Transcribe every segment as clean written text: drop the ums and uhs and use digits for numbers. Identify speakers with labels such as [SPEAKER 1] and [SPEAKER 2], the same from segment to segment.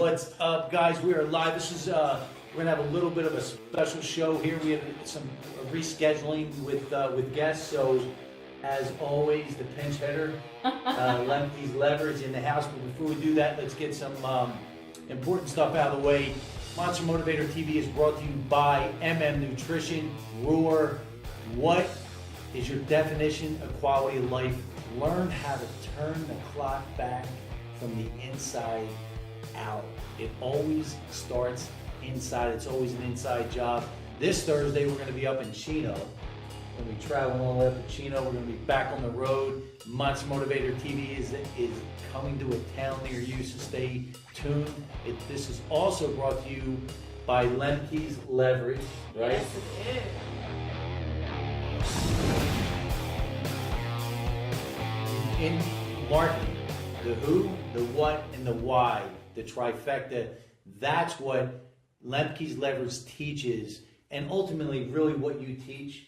[SPEAKER 1] What's up, guys? We are live. This is we're gonna have a little bit of a special show here. We have some rescheduling with guests. So, as always, the pinch hitter, Lemke's leverage in the house. But before we do that, let's get some important stuff out of the way. Monster Motivator TV is brought to you by Nutrition. Roar. What is your definition of quality of life? Learn how to turn the clock back from the inside out. It always starts inside. It's always an inside job. This Thursday, we're going to be up in Chino. We're going to be traveling all the way up to Chino. We're going to be back on the road. Monster Motivator TV is coming to a town near you, so stay tuned. This is also brought to you by Lemke's Leverage, right?
[SPEAKER 2] Yes, it is.
[SPEAKER 1] In marketing, the who, the what, and the why, the trifecta, that's what Lemke's Leverage teaches. And ultimately, really what you teach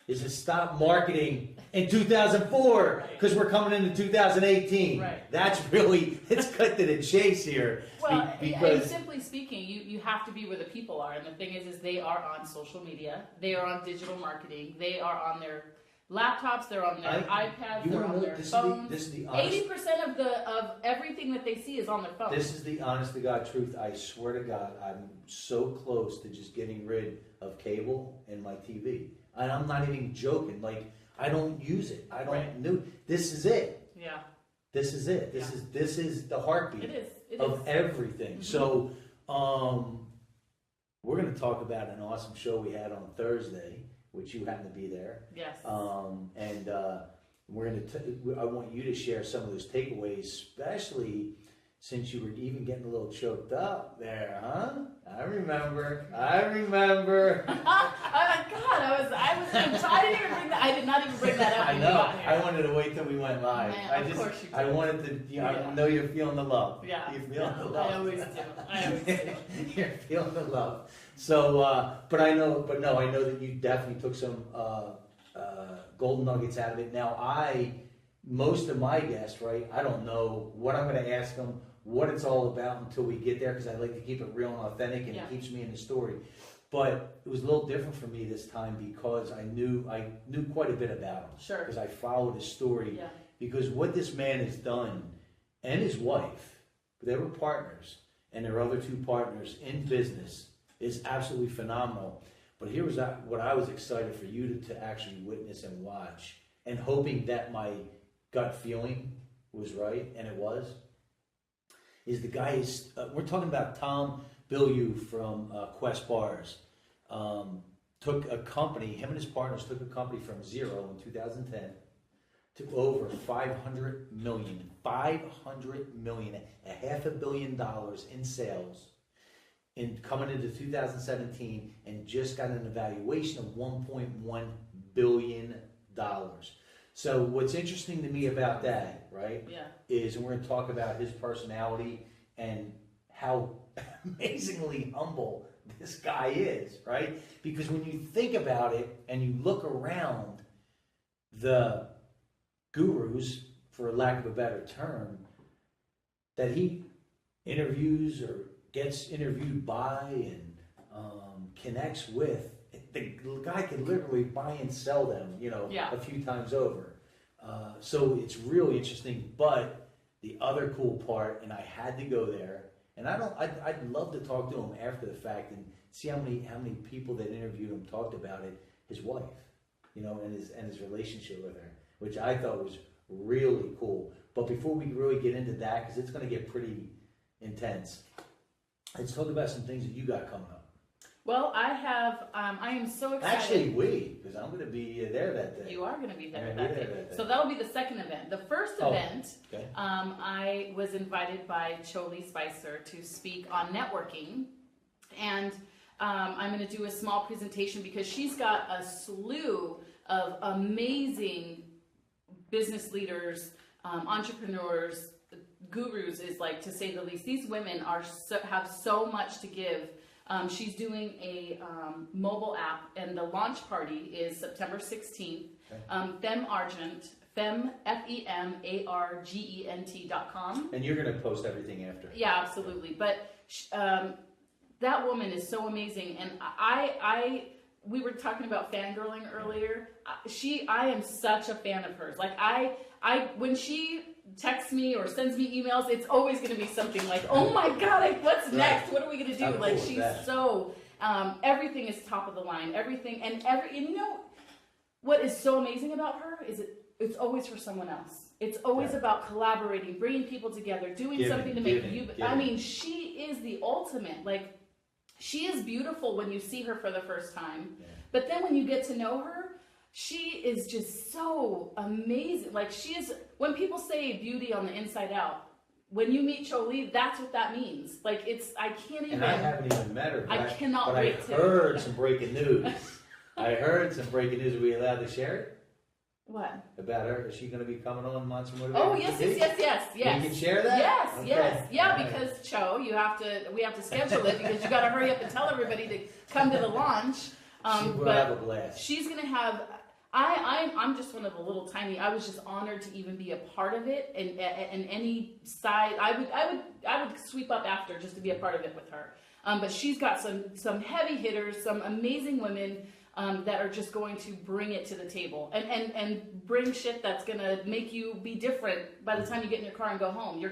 [SPEAKER 1] is to stop marketing in 2004 because we're coming into 2018.
[SPEAKER 2] Right.
[SPEAKER 1] That's really, it's cut to the chase here.
[SPEAKER 2] Well,
[SPEAKER 1] because
[SPEAKER 2] simply speaking, you have to be where the people are. And the thing is they are on social media. They are on digital marketing. They are on their laptops, they're on their iPads, they're on their phones. 80% of everything that they see is on their phone.
[SPEAKER 1] This is the honest to God truth. I swear to God, I'm so close to just getting rid of cable and my TV. And I'm not even joking. Like, I don't use it. I don't know. This is it.
[SPEAKER 2] Yeah.
[SPEAKER 1] This is it. This is the heartbeat of everything. So, we're going to talk about an awesome show we had on Thursday, which you happen to be there.
[SPEAKER 2] Yes.
[SPEAKER 1] And we're going I want you to share some of those takeaways, especially since you were even getting a little choked up there, huh? I remember.
[SPEAKER 2] God, I did not even bring that up.
[SPEAKER 1] I know. I wanted to wait till we went live.
[SPEAKER 2] Man, of course you did.
[SPEAKER 1] I wanted to. I know you're feeling the love.
[SPEAKER 2] Yeah.
[SPEAKER 1] You're feeling the love.
[SPEAKER 2] I always do.
[SPEAKER 1] You're feeling the love. So, but I know that you definitely took some golden nuggets out of it. Now, most of my guests, right? I don't know what I'm going to ask them, what it's all about until we get there, because I like to keep it real and authentic, and it keeps me in the story. But it was a little different for me this time because I knew quite a bit about him.
[SPEAKER 2] Sure.
[SPEAKER 1] Because I followed his story.
[SPEAKER 2] Yeah.
[SPEAKER 1] Because what this man has done, and his wife, they were partners, and their other two partners in business, is absolutely phenomenal. But here was what I was excited for you to actually witness and watch, and hoping that my gut feeling was right, and it was. Is the guy is we're talking about Tom Bilyeu from Quest Bars. Took a company, him and his partners took a company from zero in 2010 to over $500 million, $500 million, $500 million in sales. In coming into 2017, and just got an evaluation of $1.1 billion. So what's interesting to me about that, right, is, and we're going to talk about his personality and how amazingly humble this guy is, right? Because when you think about it and you look around the gurus, for lack of a better term, that he interviews or gets interviewed by and connects with, the guy can literally buy and sell them, a few times over. So it's really interesting. But the other cool part, and I had to go there, and I'd love to talk to him after the fact and see how many people that interviewed him talked about it. His wife, and his relationship with her, which I thought was really cool. But before we really get into that, because it's going to get pretty intense, let's talk about some things that you got coming up.
[SPEAKER 2] Well, I am so excited.
[SPEAKER 1] Actually, because I'm going to be there that day.
[SPEAKER 2] You are going to be there that day. So that'll be the second event. The first event, I was invited by Choli Spicer to speak on networking. And I'm going to do a small presentation because she's got a slew of amazing business leaders, entrepreneurs, gurus, is like, to say the least. These women have so much to give. She's doing a mobile app, and the launch party is September 16th. Femme Argent, FEMARGENT.com.
[SPEAKER 1] And you're going to post everything after.
[SPEAKER 2] Yeah, absolutely. But that woman is so amazing, and we were talking about fangirling earlier. I am such a fan of hers. Like when she texts me or sends me emails, it's always going to be something like, "Oh my God, what's next? What are we going to do?"
[SPEAKER 1] How
[SPEAKER 2] Like
[SPEAKER 1] cool
[SPEAKER 2] she's
[SPEAKER 1] that?
[SPEAKER 2] so everything is top of the line. Everything and you know what is so amazing about her is it's always for someone else. It's always about collaborating, bringing people together, doing something to make you. I mean, she is the ultimate. Like, she is beautiful when you see her for the first time, but then when you get to know her, she is just so amazing. Like, she is. When people say beauty on the inside out, when you meet Jolie, that's what that means. Like, I can't even.
[SPEAKER 1] And I haven't even met her.
[SPEAKER 2] I cannot wait to.
[SPEAKER 1] I heard some breaking news. Are we allowed to share it?
[SPEAKER 2] What?
[SPEAKER 1] About her? Is she going to be coming on Monster Motivator?
[SPEAKER 2] Oh, yes. You
[SPEAKER 1] can share that?
[SPEAKER 2] Yes,
[SPEAKER 1] okay.
[SPEAKER 2] yes. Yeah,
[SPEAKER 1] right.
[SPEAKER 2] Because, we have to schedule it because you got to hurry up and tell everybody to come to the launch.
[SPEAKER 1] She will have a blast.
[SPEAKER 2] She's going to have... I'm just one of the little tiny... I was just honored to even be a part of it, and any side... I would sweep up after just to be a part of it with her. But she's got some heavy hitters, some amazing women... that are just going to bring it to the table and bring shit that's gonna make you be different by the time you get in your car and go home. You're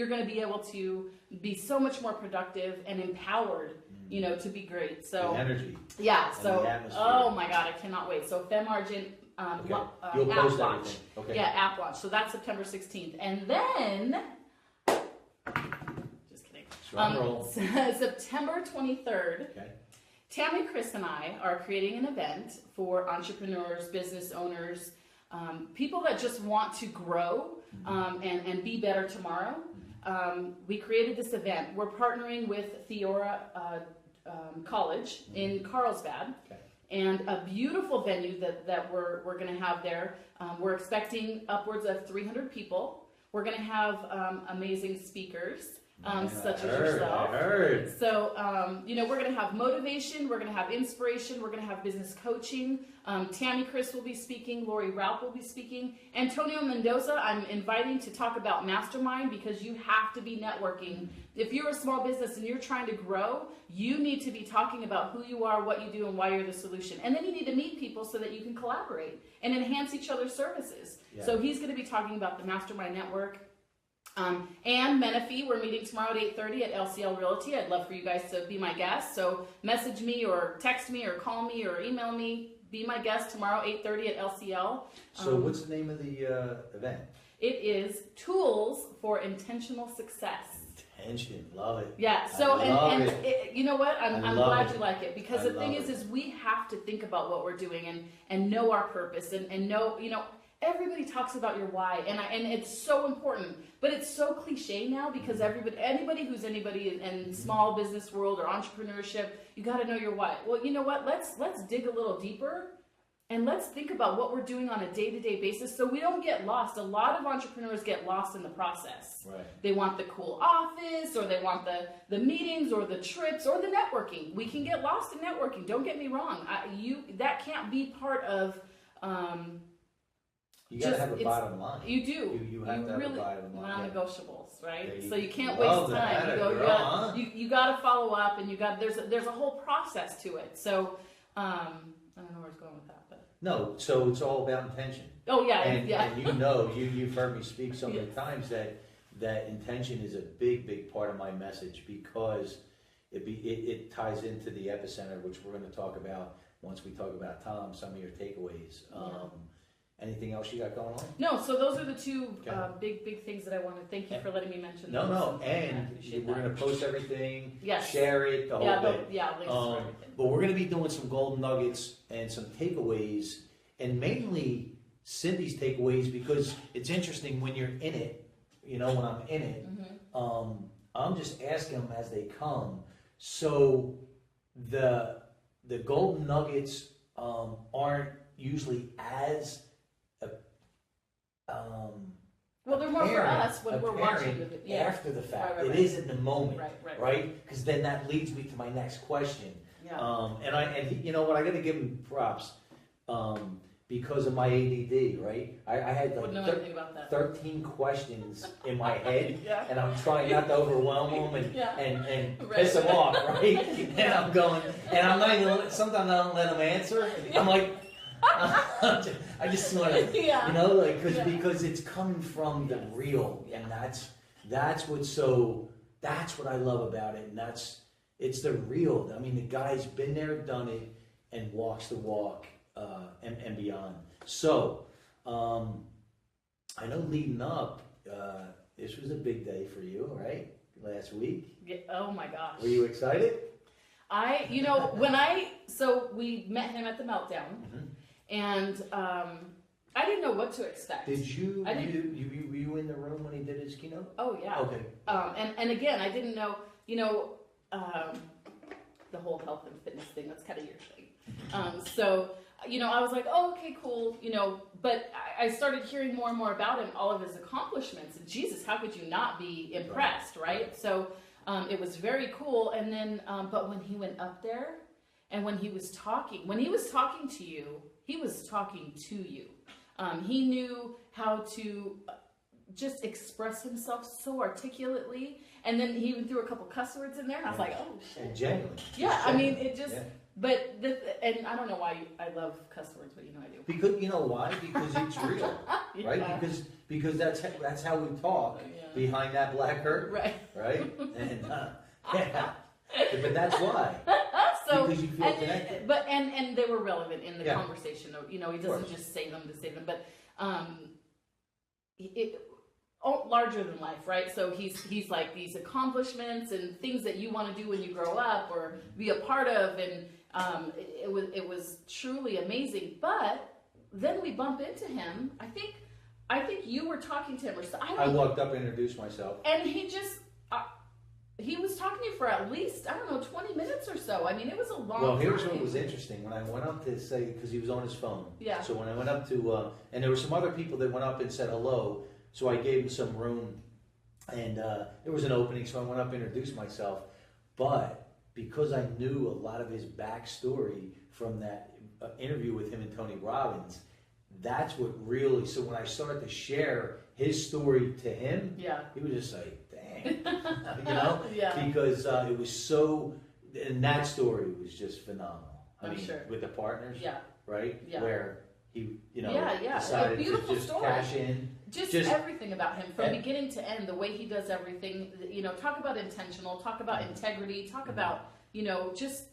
[SPEAKER 2] gonna be able to be so much more productive and empowered, to be great. So
[SPEAKER 1] the energy.
[SPEAKER 2] Yeah.
[SPEAKER 1] And
[SPEAKER 2] So
[SPEAKER 1] the atmosphere.
[SPEAKER 2] Oh my God, I cannot wait. So FEMARGENT
[SPEAKER 1] You'll
[SPEAKER 2] app
[SPEAKER 1] post
[SPEAKER 2] launch.
[SPEAKER 1] everything. Okay.
[SPEAKER 2] Yeah, app launch. So that's September 16th, and then just kidding. September 23rd.
[SPEAKER 1] Okay.
[SPEAKER 2] Tammy, Chris, and I are creating an event for entrepreneurs, business owners, people that just want to grow and be better tomorrow. We created this event. We're partnering with Theora College in Carlsbad, and a beautiful venue that we're going to have there. We're expecting upwards of 300 people. We're going to have amazing speakers. Such as yourself.
[SPEAKER 1] I heard.
[SPEAKER 2] So, we're going to have motivation, we're going to have inspiration, we're going to have business coaching. Tammy Chris will be speaking, Lori Ralph will be speaking. Antonio Mendoza, I'm inviting to talk about Mastermind, because you have to be networking. If you're a small business and you're trying to grow, you need to be talking about who you are, what you do, and why you're the solution. And then you need to meet people so that you can collaborate and enhance each other's services. Yeah. So he's going to be talking about the Mastermind Network. And Menifee, we're meeting tomorrow at 8:30 at LCL Realty. I'd love for you guys to be my guest. So message me or text me or call me or email me. Be my guest tomorrow, 8:30 at LCL.
[SPEAKER 1] So what's the name of the event?
[SPEAKER 2] It is Tools for Intentional Success.
[SPEAKER 1] Intention, love it.
[SPEAKER 2] Yeah. So you know what? I'm glad you like it, because the thing is we have to think about what we're doing and know our purpose and know, everybody talks about your why, and it's so important, but it's so cliche now, because anybody who's anybody in small business world or entrepreneurship, you got to know your why. Well, you know what? Let's dig a little deeper, and let's think about what we're doing on a day-to-day basis, so we don't get lost. A lot of entrepreneurs get lost in the process.
[SPEAKER 1] Right.
[SPEAKER 2] They want the cool office, or they want the meetings, or the trips, or the networking. We can get lost in networking. Don't get me wrong. That can't be part of.
[SPEAKER 1] You gotta have a bottom line.
[SPEAKER 2] You do.
[SPEAKER 1] You have to have a bottom line.
[SPEAKER 2] Non-negotiables, right? So you can't waste time. You got to follow up, and there's a whole process to it. So I don't know where it's going with that, but
[SPEAKER 1] no. So it's all about intention.
[SPEAKER 2] Oh yeah,
[SPEAKER 1] and you've heard me speak so many times that intention is a big part of my message, because it ties into the epicenter, which we're going to talk about once we talk about Tom. Some of your takeaways. Anything else you got going on?
[SPEAKER 2] No, so those are the two big things that I wanted. Thank you for letting me mention those.
[SPEAKER 1] No, and we're going to post everything,
[SPEAKER 2] yes.
[SPEAKER 1] Share it, the whole bit.
[SPEAKER 2] Yeah, links for everything.
[SPEAKER 1] But we're going to be doing some golden nuggets and some takeaways, and mainly Cyndi's takeaways, because it's interesting when you're in it, when I'm in it, I'm just asking them as they come. So the golden nuggets aren't usually as
[SPEAKER 2] well, they're more for us when we're watching it.
[SPEAKER 1] After the fact.
[SPEAKER 2] Right.
[SPEAKER 1] It is in the moment,
[SPEAKER 2] right?
[SPEAKER 1] Because then that leads me to my next question.
[SPEAKER 2] Yeah.
[SPEAKER 1] And you know what? I got to give him props. because of my ADD, right? I had
[SPEAKER 2] Wouldn't know anything about that.
[SPEAKER 1] 13 questions in my head,
[SPEAKER 2] Yeah.
[SPEAKER 1] and I'm trying not to overwhelm them and
[SPEAKER 2] Right.
[SPEAKER 1] piss them off, right? And I'm going, and I'm not even, sometimes I don't let them answer. I'm like, I just want to, you know, like, because it's coming from the real, and that's what I love about it, and it's the real. I mean, the guy's been there, done it, and walks the walk, and beyond. So, I know leading up, this was a big day for you, right? Last week.
[SPEAKER 2] Yeah, oh my gosh.
[SPEAKER 1] Were you excited?
[SPEAKER 2] You know, so we met him at the Meltdown, and I didn't know what to expect.
[SPEAKER 1] Were you in the room when he did his keynote?
[SPEAKER 2] Oh yeah.
[SPEAKER 1] Okay.
[SPEAKER 2] And again, I didn't know, you know, the whole health and fitness thing, that's kind of your thing. So, you know, I was like, oh, okay, cool, you know, but I started hearing more and more about him, all of his accomplishments, and Jesus, how could you not be impressed, right? So it was very cool. And then, but when he went up there and when he was talking to you, he was talking to you. He knew how to just express himself so articulately, and then he even threw a couple cuss words in there, and I was like, oh shit.
[SPEAKER 1] Genuine.
[SPEAKER 2] Yeah, I mean, it just, but, and I don't know why I love cuss words, but you know I do.
[SPEAKER 1] Because, you know why? Because it's real, right? Because that's how we talk behind that black curtain, right? And, but that's why. So, because you feel connected.
[SPEAKER 2] But, and they were relevant in the conversation, you know, he doesn't just say them to say them, but, larger than life, right? So he's like these accomplishments and things that you want to do when you grow up or be a part of, and it was truly amazing. But then we bump into him. I think you were talking to him, or so.
[SPEAKER 1] I walked up and introduced myself, and
[SPEAKER 2] he just he was talking to you for at least 20 minutes or so. I mean, it was a long.
[SPEAKER 1] Well, here's what was interesting when I went up to say, because he was on his phone.
[SPEAKER 2] Yeah.
[SPEAKER 1] So when I went up to and there were some other people that went up and said hello. So I gave him some room, and there was an opening, so I went up and introduced myself. But because I knew a lot of his backstory from that interview with him and Tony Robbins, that's what really, so when I started to share his story to him, he was just like, dang, you know? Because it was so, and that story was just phenomenal. I mean, with the partners, right? Where he, you know, decided to just cash in.
[SPEAKER 2] Just everything about him, from beginning to end, the way he does everything, you know, talk about intentional, talk about integrity, talk about, you know, just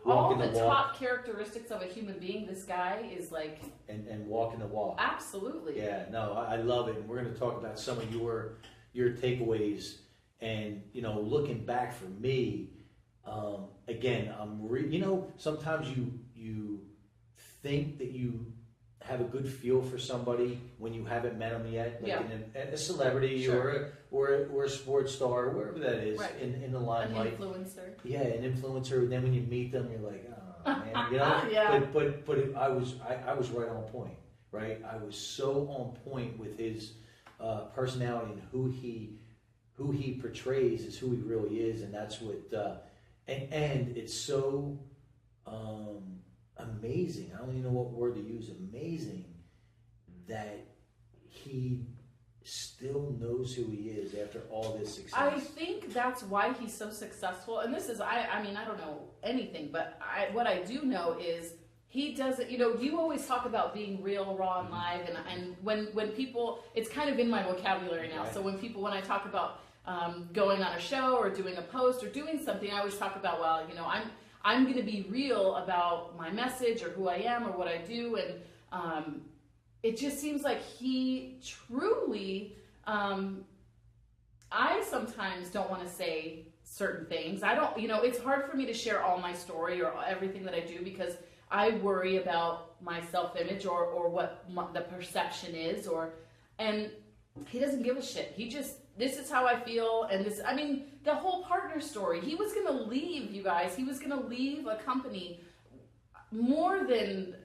[SPEAKER 2] all the top characteristics of a human being. This guy is like... And walking the walk. Absolutely.
[SPEAKER 1] Yeah, no, I love it. And we're going to talk about some of your takeaways. And, you know, looking back for me, again, you know, sometimes you think that you have a good feel for somebody when you haven't met them yet, like a celebrity or a sports star, or wherever that is in the limelight.
[SPEAKER 2] An influencer.
[SPEAKER 1] Yeah, an influencer. And then when you meet them, you're like, oh man, you know. But I was right on point, right? I was so on point with his personality and who he portrays is who he really is, and that's what. And it's so. Amazing. I don't even know what word to use. Amazing that he still knows who he is after all this success.
[SPEAKER 2] I think that's why he's so successful. And this is, I mean, I don't know anything, but what I do know is he doesn't, you know, you always talk about being real, raw, and live. And when people, it's kind of in my vocabulary now. So when I talk about going on a show or doing a post or doing something, I always talk about, well, you know, I'm going to be real about my message or who I am or what I do. And it just seems like he truly, I sometimes don't want to say certain things. I don't, you know, it's hard for me to share all my story or everything that I do because I worry about my self-image or what the perception is, and he doesn't give a shit. He just, this is how I feel, and this, I mean, the whole partner story, he was going to leave, you guys, he was going to leave a company more than,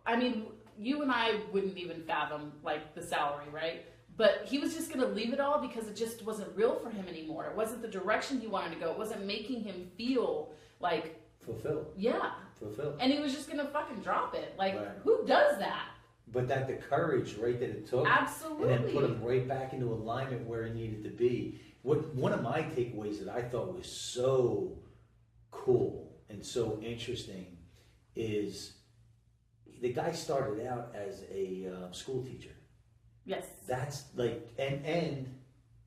[SPEAKER 2] I mean, you and I wouldn't even fathom, like, the salary, right? But he was just going to leave it all because it just wasn't real for him anymore. It wasn't the direction he wanted to go. It wasn't making him feel like...
[SPEAKER 1] fulfilled.
[SPEAKER 2] Yeah.
[SPEAKER 1] Fulfilled.
[SPEAKER 2] And he was just going to fucking drop it. Like, who does that?
[SPEAKER 1] but that the courage, right, that it took,
[SPEAKER 2] absolutely,
[SPEAKER 1] and then put him right back into alignment where he needed to be. One of my takeaways that I thought was so cool and so interesting is the guy started out as a school teacher.
[SPEAKER 2] Yes.
[SPEAKER 1] That's like, and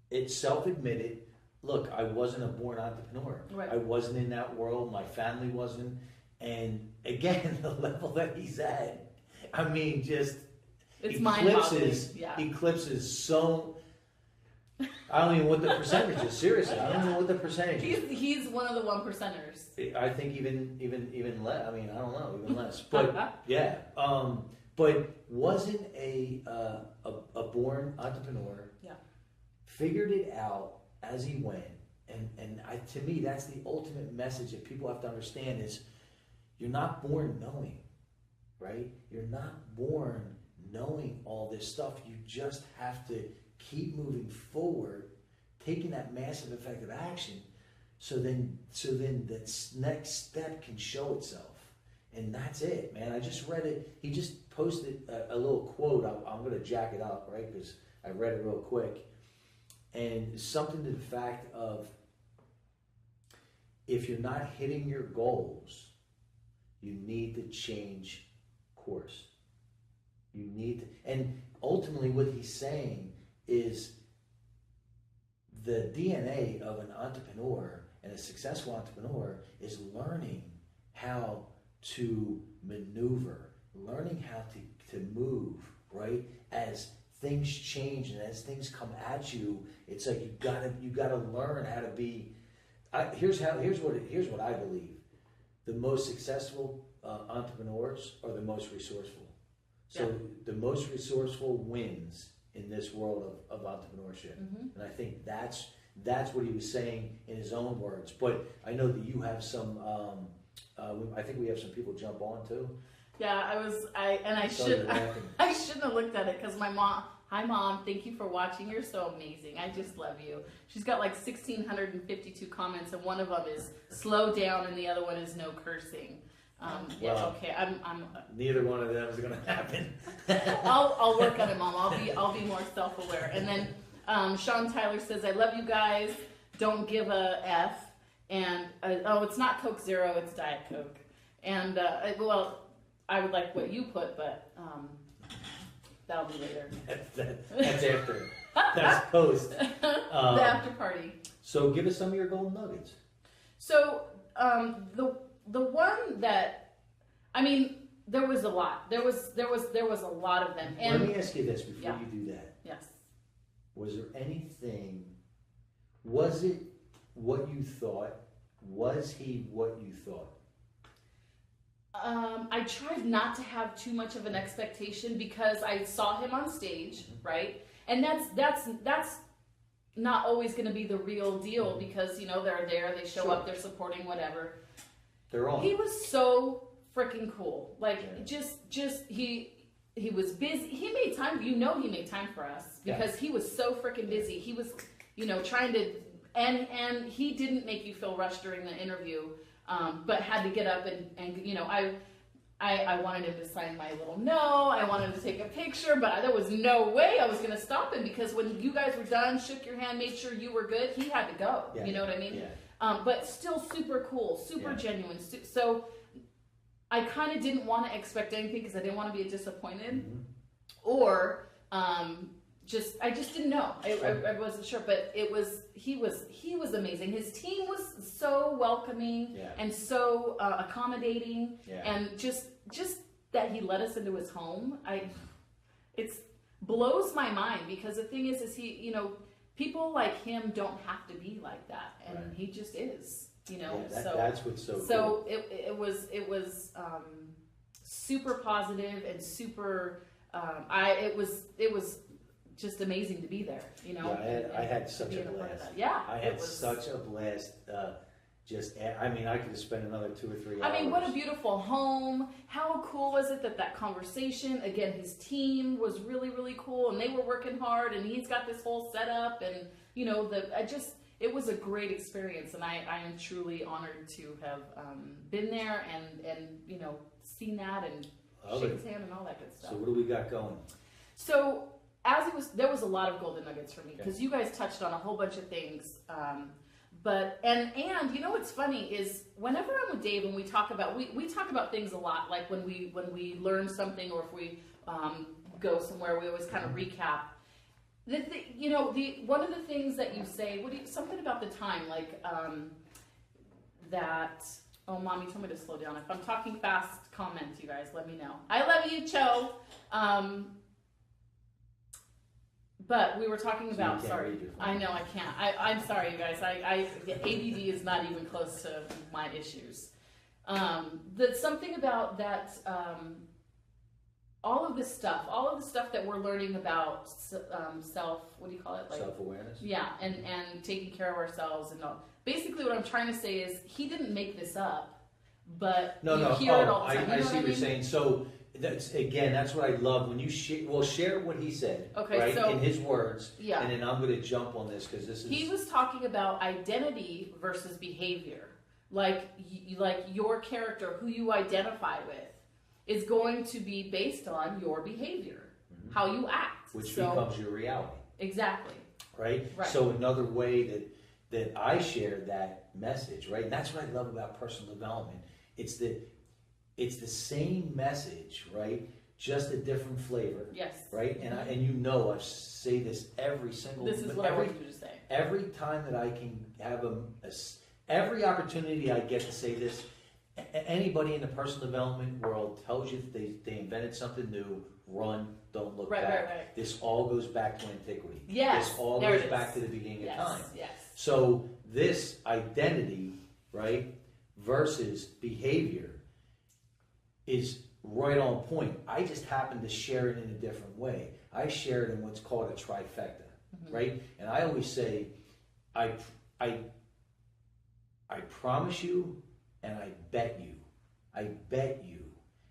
[SPEAKER 1] it's self-admitted. Look, I wasn't a born entrepreneur.
[SPEAKER 2] Right.
[SPEAKER 1] I wasn't in that world. My family wasn't. And again, the level that he's at, I mean, just
[SPEAKER 2] it's
[SPEAKER 1] eclipses so. I don't even know what the percentage is. Seriously, I don't know what the percentage is.
[SPEAKER 2] He's one of the 1%ers.
[SPEAKER 1] I think even less. I mean, I don't know, even less. But yeah. But wasn't a born entrepreneur.
[SPEAKER 2] Yeah.
[SPEAKER 1] Figured it out as he went, and to me, that's the ultimate message that people have to understand is you're not born knowing, right? You're not born knowing all this stuff. You just have to keep moving forward, taking that massive effective action, so then that next step can show itself. And that's it, man. I just read it. He just posted a little quote. I'm going to jack it up, right? Because I read it real quick. And something to the fact of, if you're not hitting your goals, you need to change course. You need to, and ultimately what he's saying is the DNA of an entrepreneur and a successful entrepreneur is learning how to maneuver, learning how to move, right? As things change and as things come at you, it's like you gotta learn how to be. Here's what I believe: the most successful entrepreneurs are the most resourceful. So the most resourceful wins in this world of entrepreneurship, and I think that's what he was saying in his own words. But I know that you have some. I think we have some people jump on too.
[SPEAKER 2] Yeah, I shouldn't have looked at it because my mom. Hi mom, thank you for watching. You're so amazing. I just love you. She's got like 1,652 comments, and one of them is slow down, and the other one is no cursing. Yeah, okay. I'm.
[SPEAKER 1] Neither one of them is going to happen.
[SPEAKER 2] I'll work on it, mom. I'll be more self-aware. And then Sean Tyler says, "I love you guys. Don't give a F." And it's not Coke Zero, it's Diet Coke. And well, I would like what you put, but that'll be later.
[SPEAKER 1] That's after. That's post.
[SPEAKER 2] The after party.
[SPEAKER 1] So give us some of your golden nuggets.
[SPEAKER 2] So the one that, I mean, there was a lot. There was a lot of them. And
[SPEAKER 1] let me ask you this before you do that.
[SPEAKER 2] Yes.
[SPEAKER 1] Was there anything? Was it what you thought? Was he what you thought?
[SPEAKER 2] I tried not to have too much of an expectation because I saw him on stage, right? And that's not always going to be the real deal because, you know, they're there, they show up, they're supporting whatever.
[SPEAKER 1] They're on.
[SPEAKER 2] He was so freaking cool. Like, just he was busy. He made time, he made time for us because he was so freaking busy. He was, trying to, and he didn't make you feel rushed during the interview. But had to get up and I wanted him to sign my little note. I wanted him to take a picture, but there was no way I was going to stop him because when you guys were done, shook your hand, made sure you were good, he had to go. Yeah. You know what I mean? Yeah. But still super cool, super genuine. So I kind of didn't want to expect anything because I didn't want to be disappointed, or I just didn't know. I wasn't sure, but he was amazing. His team was so welcoming and so accommodating, and just that he let us into his home. It blows my mind because the thing is he, people like him don't have to be like that, and he just is.
[SPEAKER 1] That's what's so cool.
[SPEAKER 2] So it was super positive and super. It was just amazing to be there,
[SPEAKER 1] I had such a blast. I had such a blast. I could have spent another 2 or 3 hours.
[SPEAKER 2] I mean, what a beautiful home. How cool was it that conversation, again, his team was really, really cool, and they were working hard, and he's got this whole setup, and, it was a great experience, and I am truly honored to have been there and seen that, and shake his hand and all that good stuff.
[SPEAKER 1] So what do we got going?
[SPEAKER 2] So there was a lot of golden nuggets for me because you guys touched on a whole bunch of things. But you know what's funny is whenever I'm with Dave and we talk about things a lot, like when we learn something or if we go somewhere, we always kind of recap. One of the things that you say, something about the time, like that. Oh, Mom, you told me to slow down. If I'm talking fast, comment, you guys. Let me know. I love you, Cho. But we were talking about, sorry, I know I can't. I'm sorry, you guys. ADD is not even close to my issues. Something about that, all of the stuff that we're learning about what do you call it? Like,
[SPEAKER 1] self-awareness?
[SPEAKER 2] Yeah, and taking care of ourselves and all. Basically what I'm trying to say is he didn't make this up, but you hear it all the time.
[SPEAKER 1] I see what you're saying. So that's what I love when you share what he said, right? So, in his words, and then I'm going to jump on this because this is.
[SPEAKER 2] He was talking about identity versus behavior, like your character, who you identify with, is going to be based on your behavior, how you act,
[SPEAKER 1] which becomes your reality.
[SPEAKER 2] Exactly.
[SPEAKER 1] Right. So another way that I share that message, right? And that's what I love about personal development. It's the same message, right? Just a different flavor.
[SPEAKER 2] Yes.
[SPEAKER 1] Right? And I say this every single.
[SPEAKER 2] This is what I want you to say.
[SPEAKER 1] Every time that I can have every opportunity I get to say this, anybody in the personal development world tells you that they invented something new. Run, don't look back. Right. This all goes back to antiquity.
[SPEAKER 2] Yes.
[SPEAKER 1] This all goes back to the beginning of time.
[SPEAKER 2] Yes.
[SPEAKER 1] So this identity, right, versus behavior is right on point. I just happen to share it in a different way. I share it in what's called a trifecta, right? And I always say, I promise you, and I bet you,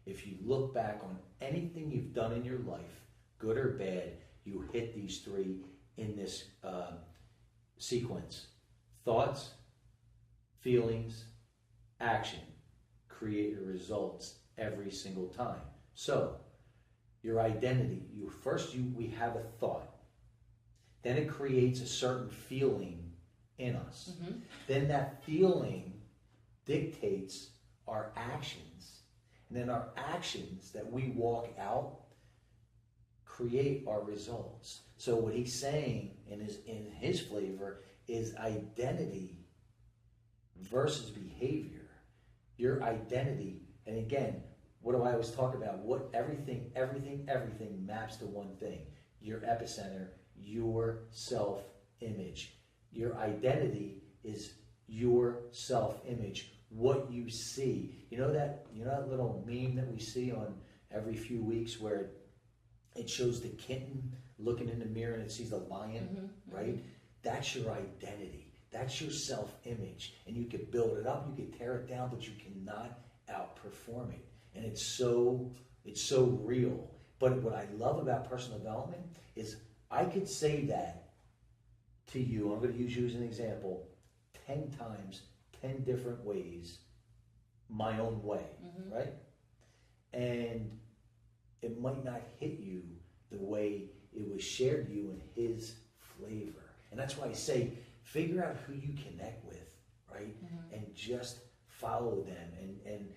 [SPEAKER 1] if you look back on anything you've done in your life, good or bad, you hit these three in this sequence. Thoughts, feelings, action create your results every single time. So, your identity, we have a thought. Then it creates a certain feeling in us. Then that feeling dictates our actions. And then our actions that we walk out create our results. So what he's saying in his flavor is identity versus behavior. Your identity, and again, what do I always talk about? What everything maps to one thing. Your epicenter, your self-image. Your identity is your self-image. What you see. You know that little meme that we see on every few weeks where it shows the kitten looking in the mirror and it sees a lion, right? That's your identity. That's your self-image. And you can build it up, you can tear it down, but you cannot outperform it. And it's so real. But what I love about personal development is I could say that to you, I'm going to use you as an example, 10 times, 10 different ways, my own way, right? And it might not hit you the way it was shared to you in his flavor. And that's why I say, figure out who you connect with, right? And just follow them and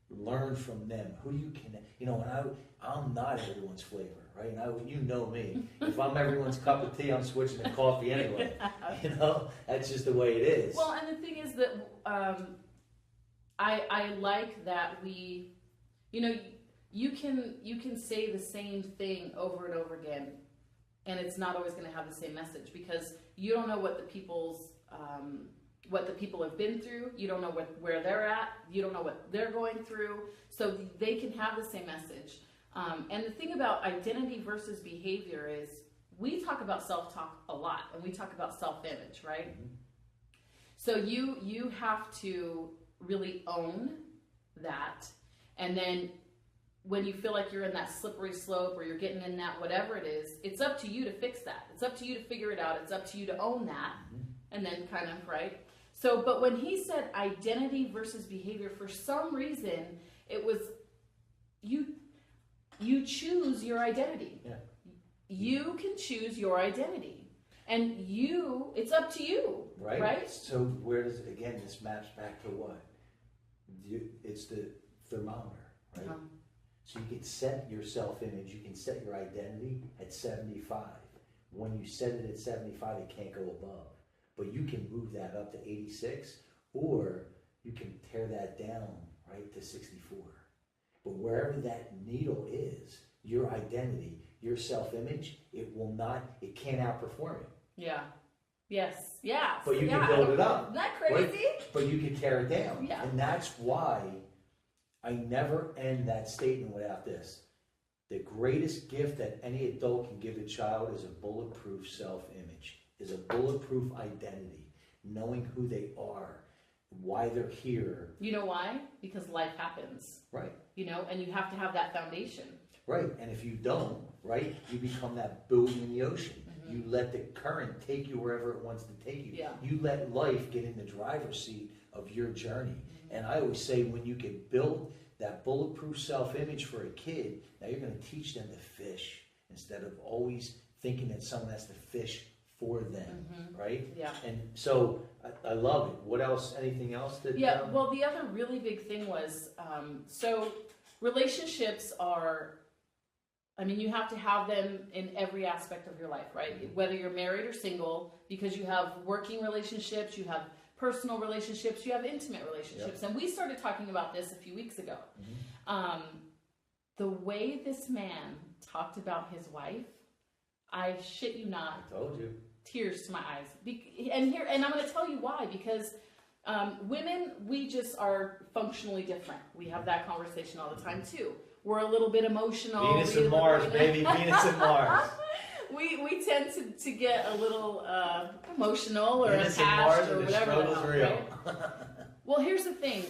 [SPEAKER 1] learn from them. Who you connect, and I'm not everyone's flavor, right? And you know me. If I'm everyone's cup of tea, I'm switching to coffee anyway. That's just the way it is.
[SPEAKER 2] Well, and the thing is that I like that we, you can say the same thing over and over again, and it's not always going to have the same message because you don't know what the people have been through. You don't know where they're at. You don't know what they're going through. So they can have the same message. And the thing about identity versus behavior is we talk about self-talk a lot, and we talk about self-image, right? So you have to really own that, and then when you feel like you're in that slippery slope or you're getting in that whatever it is, it's up to you to fix that. It's up to you to figure it out. It's up to you to own that, and then kind of, right? So, but when he said identity versus behavior, for some reason, it was you choose your identity.
[SPEAKER 1] Yeah.
[SPEAKER 2] You can choose your identity. And it's up to you. Right?
[SPEAKER 1] So where does, again, this maps back to what? It's the thermometer, right? So you can set your self-image, you can set your identity at 75. When you set it at 75, it can't go above. But you can move that up to 86, or you can tear that down, right, to 64. But wherever that needle is, your identity, your self-image, it can't outperform it.
[SPEAKER 2] Yeah. Yes. Yeah.
[SPEAKER 1] But you can build it up.
[SPEAKER 2] Isn't that crazy?
[SPEAKER 1] Right? But you can tear it down.
[SPEAKER 2] Yeah.
[SPEAKER 1] And that's why I never end that statement without this. The greatest gift that any adult can give a child is a bulletproof self-image, is a bulletproof identity, knowing who they are, why they're here.
[SPEAKER 2] You know why? Because life happens.
[SPEAKER 1] Right.
[SPEAKER 2] You know, and you have to have that foundation.
[SPEAKER 1] Right. And if you don't, right, you become that buoy in the ocean. You let the current take you wherever it wants to take you.
[SPEAKER 2] Yeah.
[SPEAKER 1] You let life get in the driver's seat of your journey. And I always say, when you can build that bulletproof self-image for a kid, now you're going to teach them to fish instead of always thinking that someone has to fish for them, right?
[SPEAKER 2] Yeah.
[SPEAKER 1] And so I love it. What else? Anything else that?
[SPEAKER 2] Yeah. Well, the other really big thing was, so relationships are, I mean, you have to have them in every aspect of your life, right? Whether you're married or single, because you have working relationships, you have personal relationships, you have intimate relationships. Yep. And we started talking about this a few weeks ago. The way this man talked about his wife, I shit you not.
[SPEAKER 1] I told you.
[SPEAKER 2] Tears to my eyes. And I'm going to tell you why, because women, we just are functionally different. We have that conversation all the time too. We're a little bit emotional.
[SPEAKER 1] Venus and Mars, baby. Venus and Mars.
[SPEAKER 2] We tend to get a little emotional or
[SPEAKER 1] Venus
[SPEAKER 2] attached
[SPEAKER 1] and Mars,
[SPEAKER 2] or whatever.
[SPEAKER 1] The struggle's real.
[SPEAKER 2] Right? Well, here's the thing.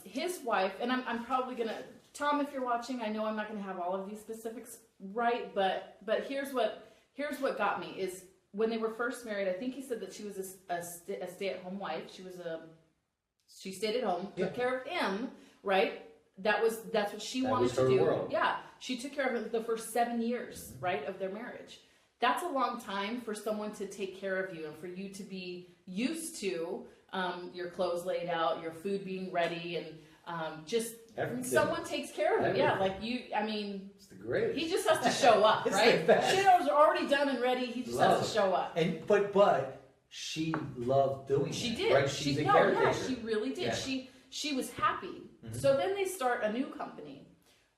[SPEAKER 2] His wife, and I'm probably going to, Tom, if you're watching, I know I'm not going to have all of these specifics right, but here's what got me is when they were first married, I think he said that she was a stay-at-home wife. She stayed at home, took care of him, right? That's what she wanted to do.
[SPEAKER 1] World.
[SPEAKER 2] Yeah. She took care of him the first 7 years, right, of their marriage. That's a long time for someone to take care of you and for you to be used to your clothes laid out, your food being ready, and just everything. Someone takes care of you. Yeah, like I mean,
[SPEAKER 1] it's the greatest.
[SPEAKER 2] He just has to show up, right? Shit was already done and ready. He just has to show up.
[SPEAKER 1] And but she loved doing it.
[SPEAKER 2] She did.
[SPEAKER 1] Right? She's a caretaker.
[SPEAKER 2] Yeah, she really did. Yeah. She was happy. So then they start a new company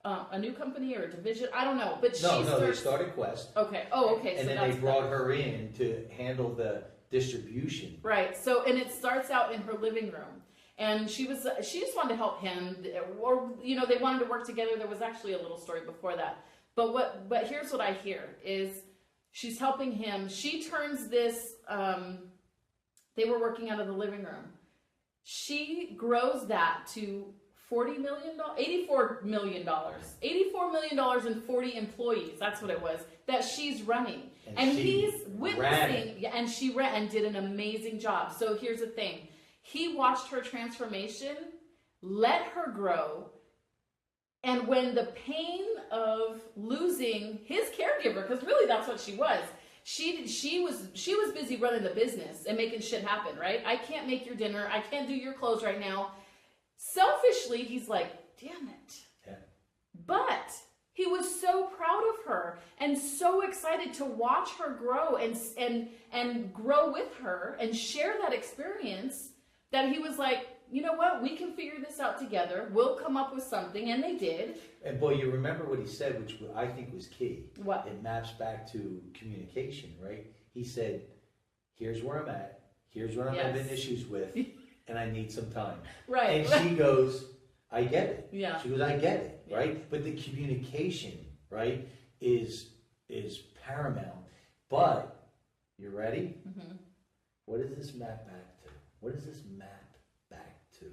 [SPEAKER 2] or a division. I don't know, but
[SPEAKER 1] they started Quest.
[SPEAKER 2] Okay. Oh, okay.
[SPEAKER 1] And
[SPEAKER 2] so
[SPEAKER 1] then they brought her in to handle the distribution.
[SPEAKER 2] Right. So and it starts out in her living room, and she just wanted to help him, or they wanted to work together. There was actually a little story before that, but here's what I hear is she's helping him. She turns this. They were working out of the living room. She grows that to $84 million, $84 million and 40 employees. That's what it was that she's running, and he's witnessing. Yeah, and she ran and did an amazing job. So here's the thing: he watched her transformation, let her grow, and when the pain of losing his caregiver, because really that's what she was. She was busy running the business and making shit happen, right? I can't make your dinner. I can't do your clothes right now. Selfishly, he's like, damn it. Yeah. But he was so proud of her and so excited to watch her grow and grow with her and share that experience that he was like, you know what? We can figure this out together. We'll come up with something. And they did. And
[SPEAKER 1] boy, you remember what he said, which I think was key.
[SPEAKER 2] What?
[SPEAKER 1] It maps back to communication, right? He said, here's where I'm at. Here's what I'm having issues with. And I need some time.
[SPEAKER 2] Right.
[SPEAKER 1] And she goes, I get it.
[SPEAKER 2] Yeah.
[SPEAKER 1] She goes, I get it, right? But the communication, right, is paramount. But, you ready? Mm-hmm. What does this map back to? What does this map back to?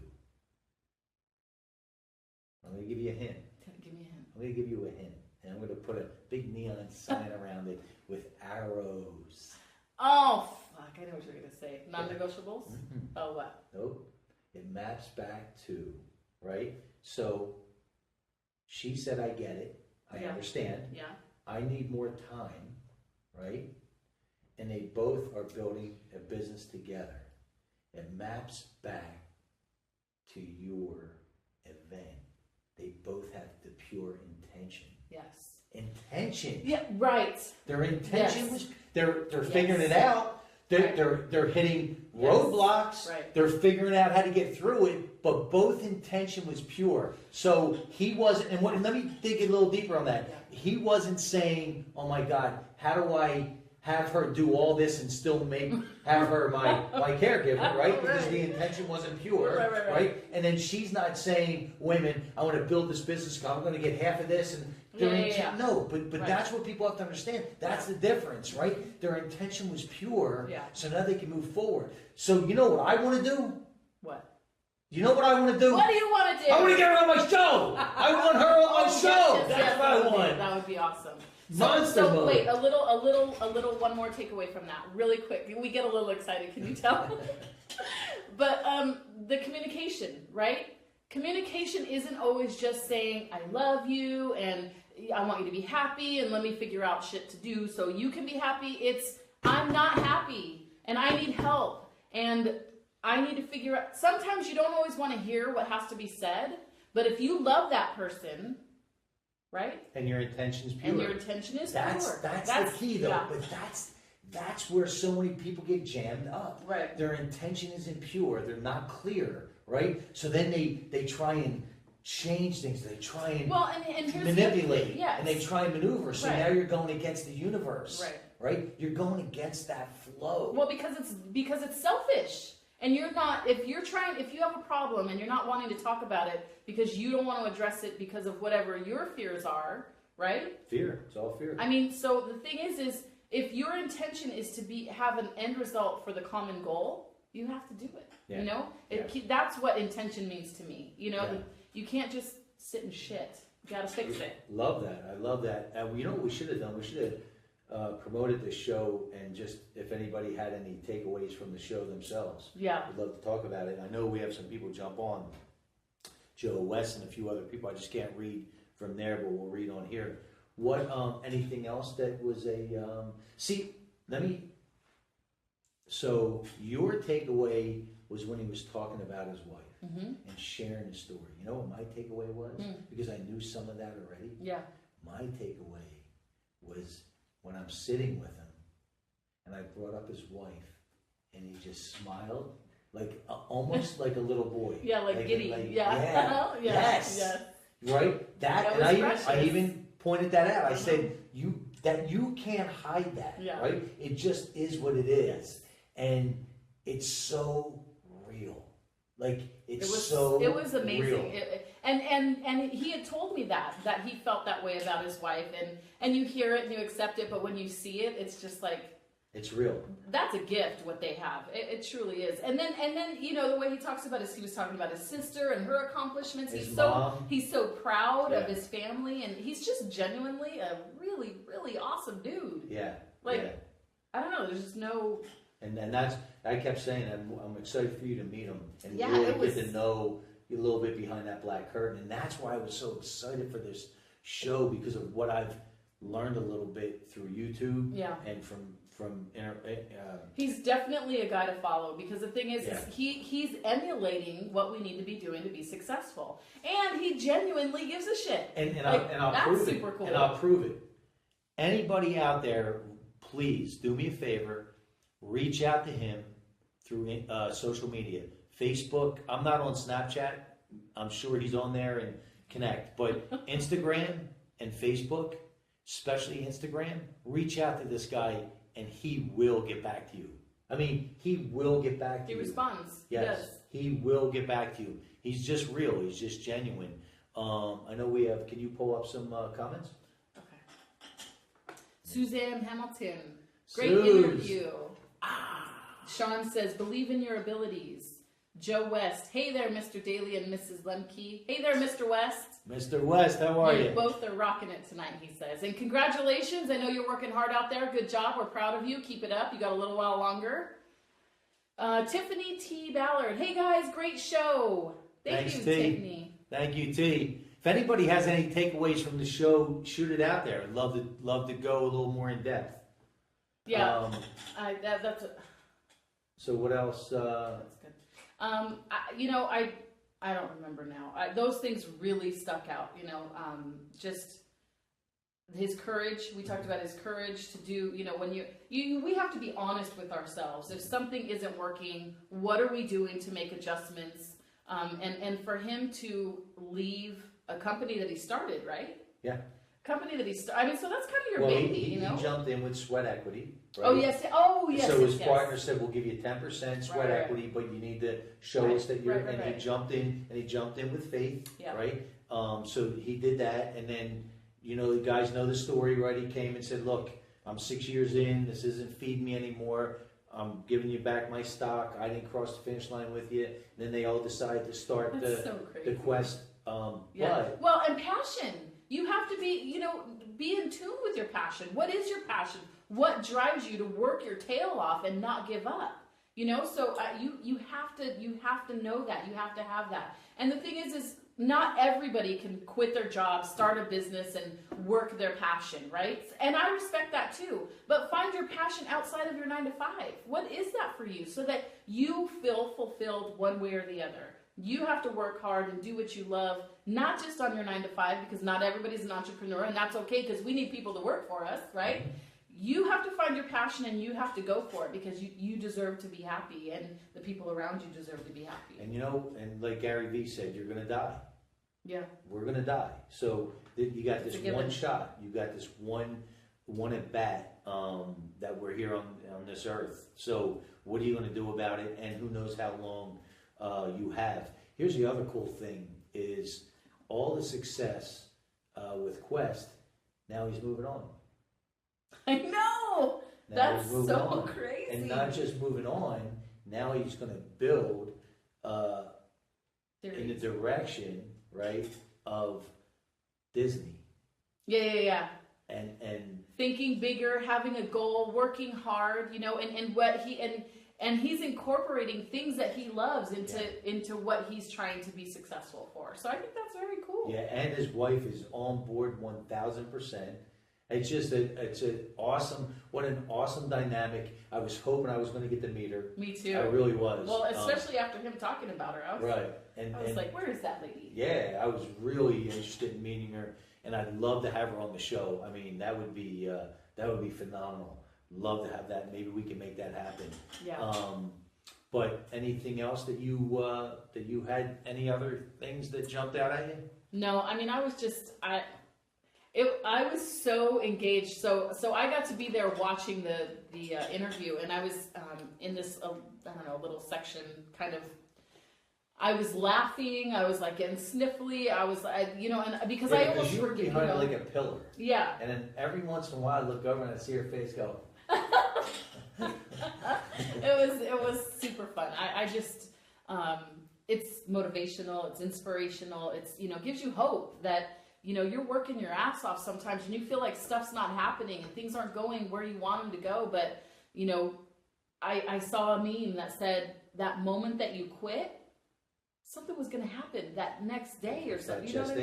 [SPEAKER 1] I'm going to give you a hint.
[SPEAKER 2] Give me a hint.
[SPEAKER 1] I'm going to give you a hint. And I'm going to put a big neon sign around it with arrows.
[SPEAKER 2] Oh, fuck. I know what you're going to say. Non-negotiables? Mm-hmm. Oh, what?
[SPEAKER 1] Nope. It maps back to, right? So she said, I get it. I understand.
[SPEAKER 2] Yeah.
[SPEAKER 1] I need more time, right? And they both are building a business together. It maps back to your event. They both have the pure intention.
[SPEAKER 2] Yes.
[SPEAKER 1] Intention.
[SPEAKER 2] Yeah, right.
[SPEAKER 1] Their intention
[SPEAKER 2] Yes.
[SPEAKER 1] was they're figuring it out. They're hitting roadblocks.
[SPEAKER 2] Right.
[SPEAKER 1] They're figuring out how to get through it, but both intention was pure. So he wasn't, and let me dig a little deeper on that.
[SPEAKER 2] Yeah.
[SPEAKER 1] He wasn't saying, "Oh my God, how do I have her do all this and still have her my caregiver," right? Because the intention wasn't pure, right? And then she's not saying, "Wait a minute, I want to build this business. I'm going to get half of this." And no, but that's what people have to understand. That's the difference, right? Their intention was pure, so now they can move forward. So you know what I want to do?
[SPEAKER 2] What?
[SPEAKER 1] You know what I want to do?
[SPEAKER 2] What do you want to do?
[SPEAKER 1] I want to get her on my show. I want her on my show. That's what I want.
[SPEAKER 2] That would be awesome.
[SPEAKER 1] Monster mode.
[SPEAKER 2] Wait, a little, one more takeaway from that, really quick. We get a little excited, can you tell? But the communication, right? Communication isn't always just saying, "I love you," and "I want you to be happy," and "let me figure out shit to do so you can be happy." It's, "I'm not happy, and I need help, and I need to figure out." Sometimes you don't always want to hear what has to be said, but if you love that person, right?
[SPEAKER 1] And your intention's pure.
[SPEAKER 2] And your intention is pure.
[SPEAKER 1] That's the key, though. Yeah. But that's where so many people get jammed up.
[SPEAKER 2] Right.
[SPEAKER 1] Their intention isn't pure. They're not clear, right? So then they try and change things. They try and manipulate.
[SPEAKER 2] Yes.
[SPEAKER 1] And they try and maneuver. So now you're going against the universe.
[SPEAKER 2] Right.
[SPEAKER 1] Right? You're going against that flow.
[SPEAKER 2] Well, because it's selfish. And you're not, if you have a problem and you're not wanting to talk about it because you don't want to address it because of whatever your fears are, right?
[SPEAKER 1] Fear. It's all fear.
[SPEAKER 2] I mean, so the thing is if your intention is to have an end result for the common goal, you have to do it. Yeah. You know? That's what intention means to me. You know, you can't just sit and shit. You got to fix it.
[SPEAKER 1] Love that. I love that. You know what we should have done? We should have promoted the show, and just if anybody had any takeaways from the show themselves, we'd love to talk about it. I know we have some people jump on, Joe West and a few other people. I just can't read from there, but we'll read on here. What anything else that was so your takeaway was when he was talking about his wife and sharing his story. You know what my takeaway was? Because I knew some of that already. Yeah. My takeaway was when I'm sitting with him, and I brought up his wife, and he just smiled, like almost like a little boy. Yeah, like giddy. Yes. Right. That and I even pointed that out. I said you can't hide that. Yeah. Right. It just is what it is, and it's so real. Like it was amazing.
[SPEAKER 2] Real. And he had told me that he felt that way about his wife, and you hear it and you accept it, but when you see it, it's just like,
[SPEAKER 1] it's real.
[SPEAKER 2] That's a gift what they have. It truly is. And then you know the way he talks about he was talking about his sister and her accomplishments. He's so proud of his family, and he's just genuinely a really, really awesome dude. Yeah. I don't know. There's just no.
[SPEAKER 1] And that's, I kept saying, I'm excited for you to meet him and really get to know a little bit behind that black curtain. And that's why I was so excited for this show, because of what I've learned a little bit through YouTube and from
[SPEAKER 2] he's definitely a guy to follow, because the thing is he's emulating what we need to be doing to be successful, and he genuinely gives a shit. And
[SPEAKER 1] I'll prove it. Cool. And I'll prove it. Anybody out there, please do me a favor. Reach out to him through social media. Facebook. I'm not on Snapchat. I'm sure he's on there and connect. But Instagram and Facebook, especially Instagram, reach out to this guy and he will get back to you. I mean, he will get back to you.
[SPEAKER 2] He responds.
[SPEAKER 1] Yes, he will get back to you. He's just real. He's just genuine. I know we have, can you pull up some comments?
[SPEAKER 2] Okay. Suzanne Hamilton. Great interview. Sean says, believe in your abilities. Joe West. Hey there, Mr. Daley and Mrs. Lemke. Hey there, Mr. West.
[SPEAKER 1] Mr. West, how are you?
[SPEAKER 2] Both are rocking it tonight, he says. And congratulations. I know you're working hard out there. Good job. We're proud of you. Keep it up. You got a little while longer. Tiffany T. Ballard. Hey, guys. Great show. Thank you, Tiffany.
[SPEAKER 1] Thank you, T. If anybody has any takeaways from the show, shoot it out there. I'd love to go a little more in depth.
[SPEAKER 2] Yeah,
[SPEAKER 1] So what else?
[SPEAKER 2] That's good. I don't remember now. Those things really stuck out. Just his courage. We talked about his courage to do. When we have to be honest with ourselves. If something isn't working, what are we doing to make adjustments? And for him to leave a company that he started, right?
[SPEAKER 1] Yeah.
[SPEAKER 2] Company that he started. So that's kind of your baby,
[SPEAKER 1] he jumped in with sweat equity. Right?
[SPEAKER 2] Oh yes.
[SPEAKER 1] So his partner said, "We'll give you 10% sweat equity, but you need to show us that you're." He jumped in, and he jumped in with faith. Yeah. Right. So he did that, and then the guys know the story, right? He came and said, "Look, I'm 6 years in. This isn't feeding me anymore. I'm giving you back my stock. I didn't cross the finish line with you." And then they all decided to start the quest.
[SPEAKER 2] Well, and passion. You have to be in tune with your passion. What is your passion? What drives you to work your tail off and not give up? So you have to know that. You have to have that. And the thing is not everybody can quit their job, start a business, and work their passion, right? And I respect that too. But find your passion outside of your 9 to 5. What is that for you? So that you feel fulfilled one way or the other. You have to work hard and do what you love, not just on your 9 to 5, because not everybody's an entrepreneur, and that's okay because we need people to work for us, right? You have to find your passion and you have to go for it because you deserve to be happy and the people around you deserve to be happy.
[SPEAKER 1] And and like Gary Vee said, you're going to die.
[SPEAKER 2] Yeah.
[SPEAKER 1] We're going to die. So you got this one shot. You got this one at bat that we're here on this earth. So what are you going to do about it? And who knows how long you have. Here's the other cool thing is all the success with Quest, now he's moving on.
[SPEAKER 2] I know! That's so crazy.
[SPEAKER 1] And not just moving on, now he's going to build in the direction, right, of Disney.
[SPEAKER 2] Yeah.
[SPEAKER 1] And
[SPEAKER 2] thinking bigger, having a goal, working hard, and he's incorporating things that he loves into what he's trying to be successful for. So I think that's very cool.
[SPEAKER 1] Yeah, and his wife is on board 1,000%. It's just what an awesome dynamic. I was hoping I was going to get to meet her.
[SPEAKER 2] Me too.
[SPEAKER 1] I really was.
[SPEAKER 2] Well, especially after him talking about her. I was like, where is that lady?
[SPEAKER 1] Yeah, I was really interested in meeting her, and I'd love to have her on the show. I mean, that would be phenomenal. Love to have that. Maybe we can make that happen.
[SPEAKER 2] Yeah.
[SPEAKER 1] But anything else that you had? Any other things that jumped out at you?
[SPEAKER 2] No, I mean, I was so engaged. So I got to be there watching the interview, and I was in this little section kind of. I was laughing. I was like getting sniffly. I was and because I almost
[SPEAKER 1] you were behind like a pillar.
[SPEAKER 2] Yeah.
[SPEAKER 1] And then every once in a while I look over and I see her face go.
[SPEAKER 2] It was super fun. I just it's motivational, it's inspirational, it's gives you hope that you're working your ass off sometimes and you feel like stuff's not happening and things aren't going where you want them to go, but I saw a meme that said that moment that you quit, something was going to happen that next day or something. You know what I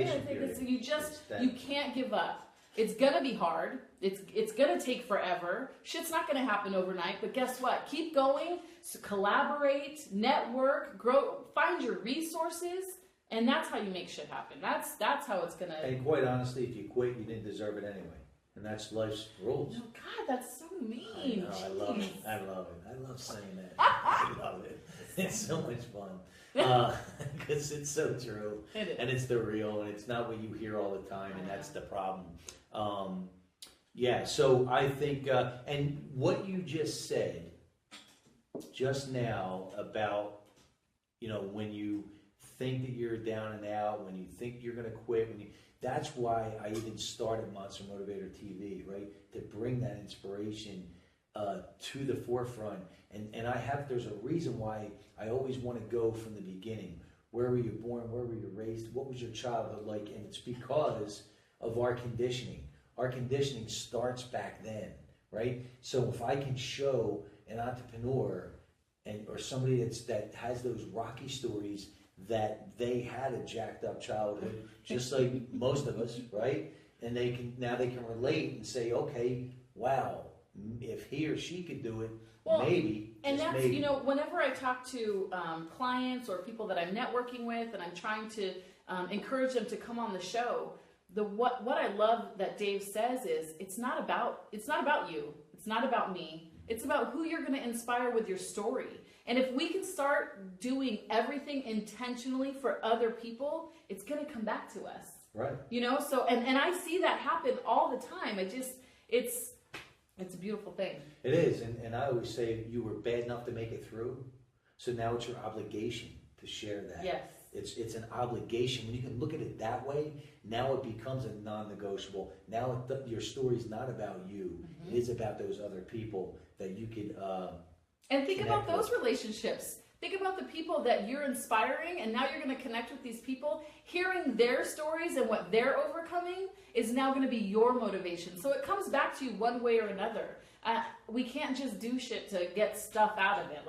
[SPEAKER 2] mean? You can't give up. It's going to be hard. It's going to take forever. Shit's not going to happen overnight, but guess what? Keep going, collaborate, network, grow, find your resources, and that's how you make shit happen. That's how it's going to...
[SPEAKER 1] And quite honestly, if you quit, you didn't deserve it anyway. And that's life's rules.
[SPEAKER 2] Oh, God, that's so mean.
[SPEAKER 1] I love it. I love saying that. I love it. It's so much fun. Because it's so true.
[SPEAKER 2] It is.
[SPEAKER 1] And it's the real, and it's not what you hear all the time, and that's the problem. So I think, and what you just said just now about, when you think that you're down and out, when you think you're going to quit, that's why I even started Monster Motivator TV, right? To bring that inspiration to the forefront. And there's a reason why I always want to go from the beginning. Where were you born? Where were you raised? What was your childhood like? And it's because of our conditioning. Our conditioning starts back then, right? So if I can show an entrepreneur or somebody that has those rocky stories that they had a jacked up childhood, just like most of us, right? And they can relate and say, okay, wow, if he or she could do it, maybe.
[SPEAKER 2] And that's,
[SPEAKER 1] maybe.
[SPEAKER 2] Whenever I talk to clients or people that I'm networking with, and I'm trying to encourage them to come on the show, what I love that Dave says is, it's not about you, it's not about me, it's about who you're going to inspire with your story. And if we can start doing everything intentionally for other people, it's going to come back to us.
[SPEAKER 1] Right.
[SPEAKER 2] So, and I see that happen all the time. It's a beautiful thing.
[SPEAKER 1] It is. And I always say, you were bad enough to make it through, so now it's your obligation to share that.
[SPEAKER 2] Yes.
[SPEAKER 1] It's an obligation. When you can look at it that way, now it becomes a non-negotiable. Now your story's not about you. Mm-hmm. It is about those other people that you could
[SPEAKER 2] and think about those relationships. Think about the people that you're inspiring, and now you're going to connect with these people. Hearing their stories and what they're overcoming is now going to be your motivation. So it comes back to you one way or another. We can't just do shit to get stuff out of it.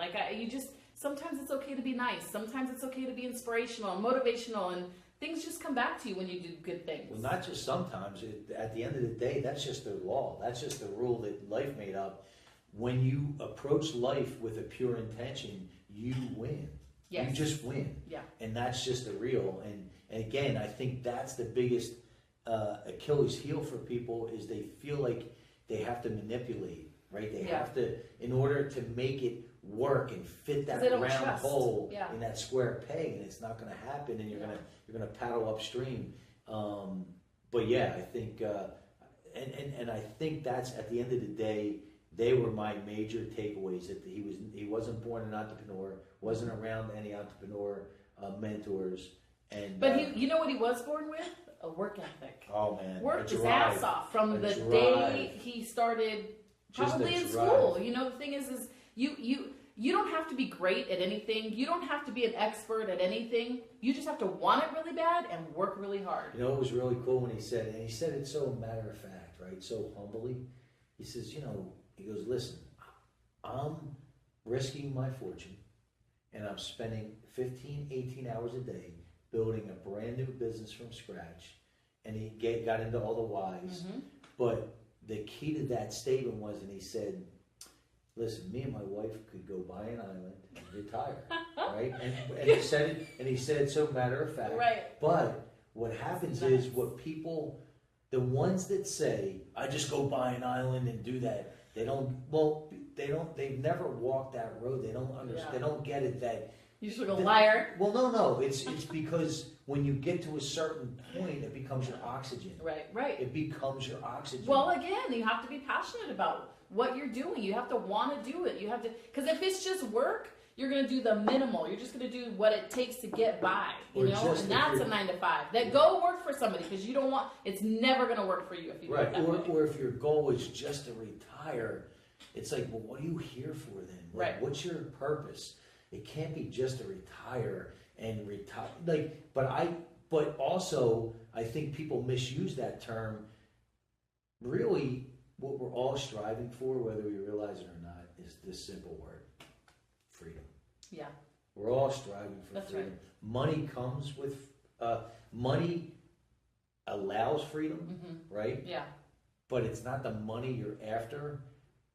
[SPEAKER 2] Sometimes it's okay to be nice. Sometimes it's okay to be inspirational and motivational, and things just come back to you when you do good things.
[SPEAKER 1] Well, not just sometimes. At the end of the day, that's just the law. That's just the rule that life made up. When you approach life with a pure intention, you win. Yes. You just win. Yeah. And that's just the real. And again, I think that's the biggest Achilles heel for people, is they feel like they have to manipulate, right? They have to, in order to make it work and fit that round hole in that square peg, and it's not going to happen, and you're gonna paddle upstream. But yeah, I think and I think that's, at the end of the day, they were my major takeaways. That he wasn't born an entrepreneur, wasn't around any entrepreneur mentors,
[SPEAKER 2] but he, what he was born with? A work ethic.
[SPEAKER 1] Oh man,
[SPEAKER 2] worked his ass off from the day he started, probably in school. The thing is you don't have to be great at anything. You don't have to be an expert at anything. You just have to want it really bad and work really hard.
[SPEAKER 1] It was really cool when he said it, and he said it so matter of fact, right? So humbly. He says, he goes, listen, I'm risking my fortune, and I'm spending 15, 18 hours a day building a brand new business from scratch. And he got into all the whys. Mm-hmm. But the key to that statement was, and he said, listen, me and my wife could go buy an island and retire, right? And he said it so matter of fact. Right. But what happens is, what people, the ones that say, I just go buy an island and do that, they've never walked that road. They don't understand. Yeah. They don't get it that.
[SPEAKER 2] You're just like a liar.
[SPEAKER 1] Well, no. It's because when you get to a certain point, it becomes your oxygen.
[SPEAKER 2] Right.
[SPEAKER 1] It becomes your oxygen.
[SPEAKER 2] Well, again, you have to be passionate about what you're doing. You have to want to do it. You have to, because if it's just work, you're going to do the minimal. You're just going to do what it takes to get by, and that's a 9 to 5. That go work for somebody, because you don't want, it's never going to work for you if you do it that way.
[SPEAKER 1] Or if your goal is just to retire, it's like, well, what are you here for then? Right. What's your purpose? It can't be just to retire and retire. But also, I think people misuse that term. Really, what we're all striving for, whether we realize it or not, is this simple word: freedom.
[SPEAKER 2] Yeah.
[SPEAKER 1] We're all striving for freedom. Right. Money comes with, money allows freedom, right?
[SPEAKER 2] Yeah.
[SPEAKER 1] But it's not the money you're after.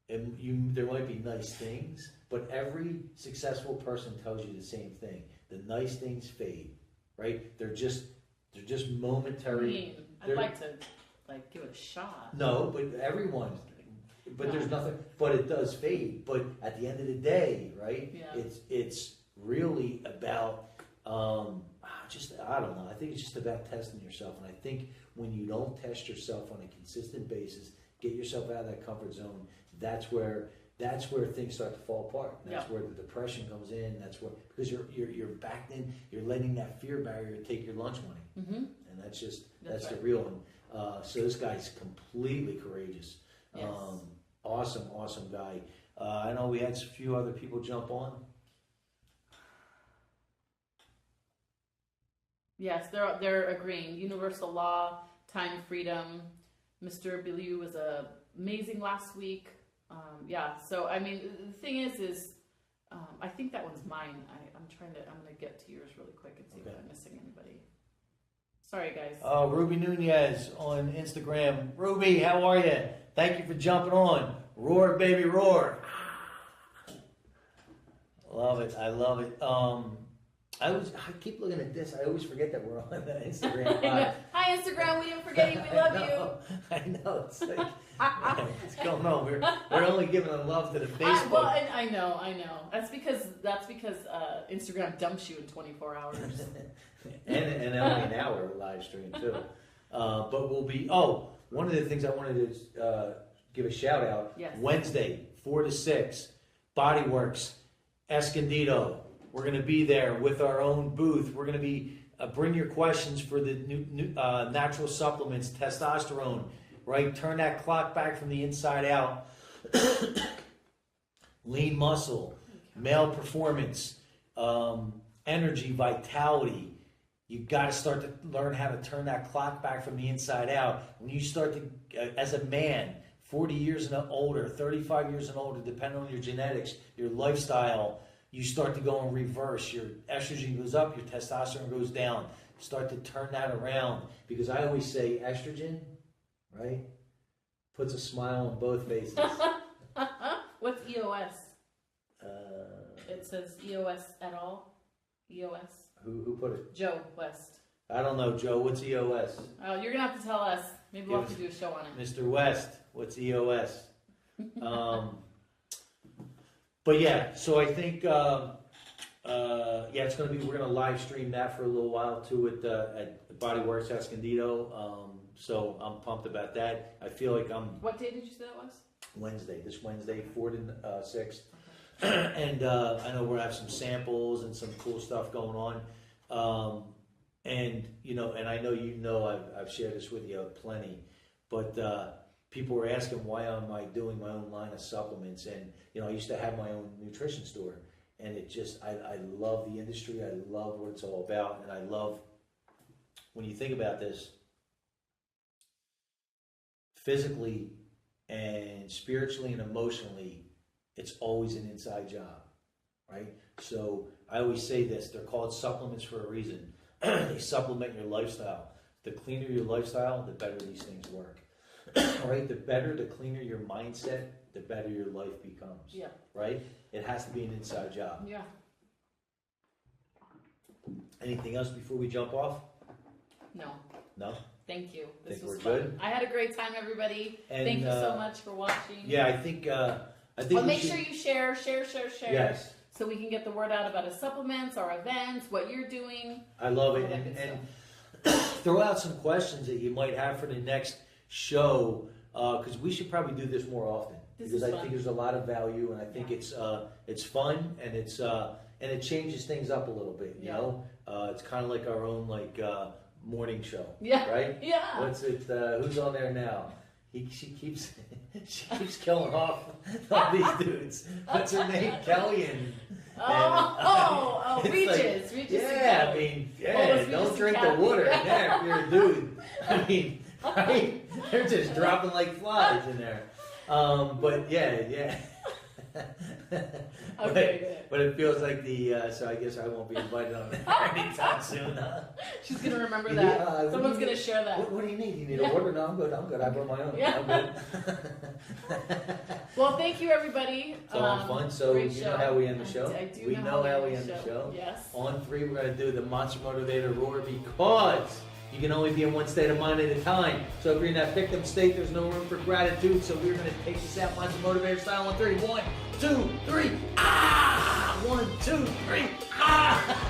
[SPEAKER 1] And there might be nice things, but every successful person tells you the same thing. The nice things fade, right? They're just momentary.
[SPEAKER 2] I'd like to give it a shot.
[SPEAKER 1] No, but everyone. But there's nothing. But it does fade. But at the end of the day, right? Yeah. It's really about I don't know. I think it's just about testing yourself. And I think when you don't test yourself on a consistent basis, get yourself out of that comfort zone, that's where things start to fall apart. That's where the depression comes in. That's where, because you're backed in, you're letting that fear barrier take your lunch money, and that's right. The real one. So this guy's completely courageous. Yes. Awesome guy. I know we had a few other people jump on.
[SPEAKER 2] Yes, they're agreeing. Universal law, time freedom. Mr. Biliou was amazing last week. So I mean, the thing is I think that one's mine. I'm going to get to yours really quick and see if I'm missing anybody. Sorry, guys.
[SPEAKER 1] Oh, Ruby Nunez on Instagram. Ruby, how are you? Thank you for jumping on. Roar, baby, roar. Love it. I love it. I keep looking at this. I always forget that we're on Instagram.
[SPEAKER 2] Hi, Instagram. We didn't forget you. We love you.
[SPEAKER 1] I know. It's like, what's going on? We're only giving the love to the Facebook.
[SPEAKER 2] Well, I know. That's because Instagram dumps you in 24 hours.
[SPEAKER 1] and only an hour live stream too. But we'll be. One of the things I wanted to give a shout out.
[SPEAKER 2] Yes.
[SPEAKER 1] Wednesday, 4 to 6, Bodyworks, Escondido. We're going to be there with our own booth. We're going to be bring your questions for the new natural supplements, testosterone, right? Turn that clock back from the inside out. Lean muscle, male performance, energy, vitality. You've got to start to learn how to turn that clock back from the inside out. When you start to, as a man, 40 years and older, 35 years and older, depending on your genetics, your lifestyle, you start to go in reverse. Your estrogen goes up, your testosterone goes down. Start to turn that around. Because I always say estrogen, right, puts a smile on both faces.
[SPEAKER 2] What's EOS? It says EOS et al. EOS.
[SPEAKER 1] Who put it?
[SPEAKER 2] Joe West.
[SPEAKER 1] I don't know, Joe. What's EOS?
[SPEAKER 2] Oh, you're going to have to tell us. Maybe we'll have to do a show on it.
[SPEAKER 1] Mr. West, what's EOS? But yeah, so I think, it's going to be, we're going to live stream that for a little while too at Bodyworks Escondido. So I'm pumped about that. I feel like
[SPEAKER 2] What day did you say that was?
[SPEAKER 1] This Wednesday, 4 to 6. And I know we're going to have some samples and some cool stuff going on. And I know I've shared this with you plenty, but people were asking why am I doing my own line of supplements, and I used to have my own nutrition store, and it just I love the industry, I love what it's all about, and I love when you think about this physically and spiritually and emotionally, it's always an inside job, right? So I always say this, they're called supplements for a reason. They supplement your lifestyle. The cleaner your lifestyle, the better these things work. Right? The cleaner your mindset, the better your life becomes.
[SPEAKER 2] Yeah.
[SPEAKER 1] Right? It has to be an inside job.
[SPEAKER 2] Yeah.
[SPEAKER 1] Anything else before we jump off?
[SPEAKER 2] No.
[SPEAKER 1] No?
[SPEAKER 2] Thank you. This
[SPEAKER 1] Think
[SPEAKER 2] was
[SPEAKER 1] we're
[SPEAKER 2] fun.
[SPEAKER 1] good?
[SPEAKER 2] I had a great time, everybody.
[SPEAKER 1] And,
[SPEAKER 2] thank you so much for watching.
[SPEAKER 1] Yeah, I think
[SPEAKER 2] Well, make sure you share.
[SPEAKER 1] Yes.
[SPEAKER 2] So we can get the word out about our supplements, our events, what you're doing.
[SPEAKER 1] I love it. And throw out some questions that you might have for the next show, because we should probably do this more often. Because I think there's a lot of value, and I think it's fun, and it changes things up a little bit. You know, it's kind of like our own morning show. Yeah. Right.
[SPEAKER 2] Yeah.
[SPEAKER 1] What's it? Who's on there now? She keeps killing off all these dudes. What's her name? Kelly and
[SPEAKER 2] Regis. Regis.
[SPEAKER 1] Yeah, I mean, don't drink the water in there if you're a dude. I mean, right? They're just dropping like flies in there. But yeah.
[SPEAKER 2] Okay,
[SPEAKER 1] but it feels like so I guess I won't be invited on there anytime soon. Huh?
[SPEAKER 2] She's gonna remember that. Someone's gonna share that.
[SPEAKER 1] What do you need? You need a water? No, I'm good. I brought my own.
[SPEAKER 2] Yeah.
[SPEAKER 1] I'm good.
[SPEAKER 2] Well, thank you, everybody.
[SPEAKER 1] It's all fun. So you know how we end the show?
[SPEAKER 2] I do.
[SPEAKER 1] We know how we end the show.
[SPEAKER 2] Yes.
[SPEAKER 1] On 3, we're going to do the Monster Motivator Roar, because you can only be in one state of mind at a time. So if you're in that victim state, there's no room for gratitude. So we're going to take this out Monster Motivator style on 3. 1, 2, 3. Ah! 1, 2, 3. Ah!